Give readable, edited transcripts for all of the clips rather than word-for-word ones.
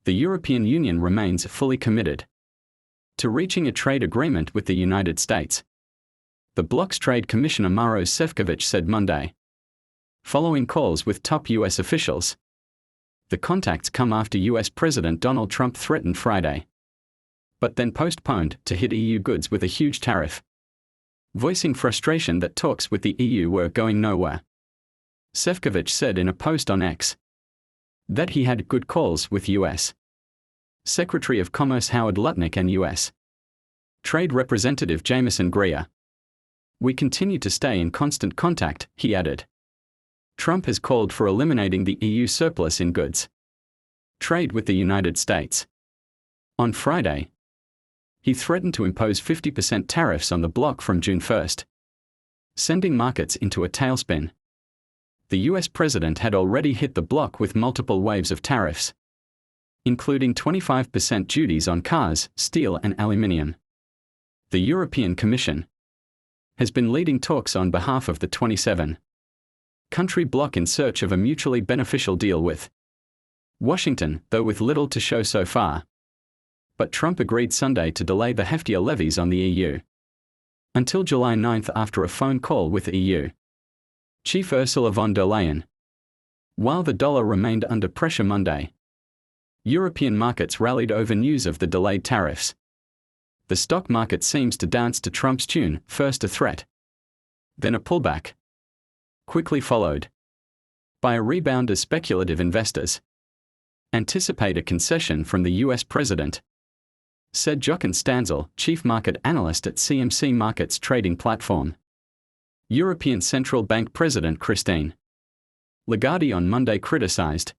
The European Union remains fully committed to reaching a trade agreement with the United States, the bloc's Trade Commissioner Maros Sefcovic said Monday, following calls with top U.S. officials. The contacts come after U.S. President Donald Trump threatened Friday, but then postponed, to hit EU goods with a huge tariff, voicing frustration that talks with the EU were going nowhere. Sefcovic said in a post on X that he had good calls with U.S. Secretary of Commerce Howard Lutnick and U.S. Trade Representative Jameson Greer. We continue to stay in constant contact, he added. Trump has called for eliminating the EU surplus in goods trade with the United States. On Friday, he threatened to impose 50% tariffs on the bloc from June 1, sending markets into a tailspin. The US president had already hit the bloc with multiple waves of tariffs, including 25% duties on cars, steel and aluminium. The European Commission has been leading talks on behalf of the 27-country bloc in search of a mutually beneficial deal with Washington, though with little to show so far. But Trump agreed Sunday to delay the heftier levies on the EU until July 9 after a phone call with EU Chief Ursula von der Leyen. While the dollar remained under pressure Monday, European markets rallied over news of the delayed tariffs. The stock market seems to dance to Trump's tune, first a threat, then a pullback, quickly followed by a rebound as speculative investors anticipate a concession from the US president, said Jochen Stanzel, chief market analyst at CMC Markets trading platform. European Central Bank President Christine Lagarde on Monday criticized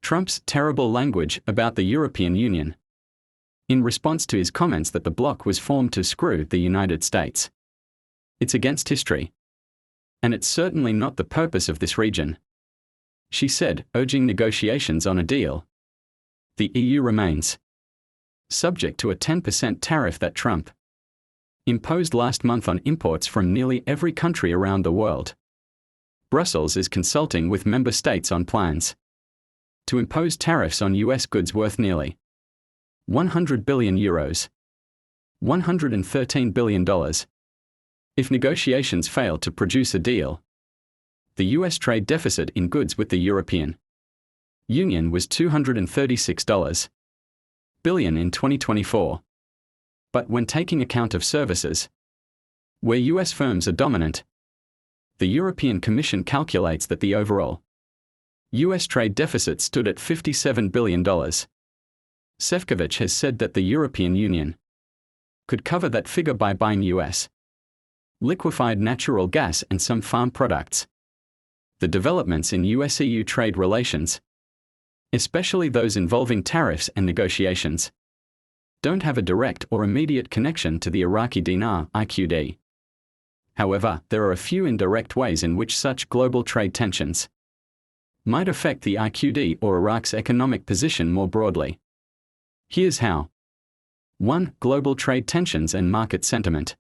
Trump's terrible language about the European Union in response to his comments that the bloc was formed to screw the United States. It's against history, and it's certainly not the purpose of this region, she said, urging negotiations on a deal. The EU remains subject to a 10% tariff that Trump imposed last month on imports from nearly every country around the world. Brussels is consulting with member states on plans to impose tariffs on US goods worth nearly €100 billion, $113 billion, if negotiations fail to produce a deal. The US trade deficit in goods with the European Union was $236 billion in 2024. But when taking account of services, where US firms are dominant, the European Commission calculates that the overall US trade deficit stood at $57 billion. Sefcovic has said that the European Union could cover that figure by buying US liquefied natural gas and some farm products. The developments in US-EU trade relations, especially those involving tariffs and negotiations, don't have a direct or immediate connection to the Iraqi Dinar (IQD). However, there are a few indirect ways in which such global trade tensions might affect the IQD or Iraq's economic position more broadly. Here's how. 1. Global trade tensions and market sentiment.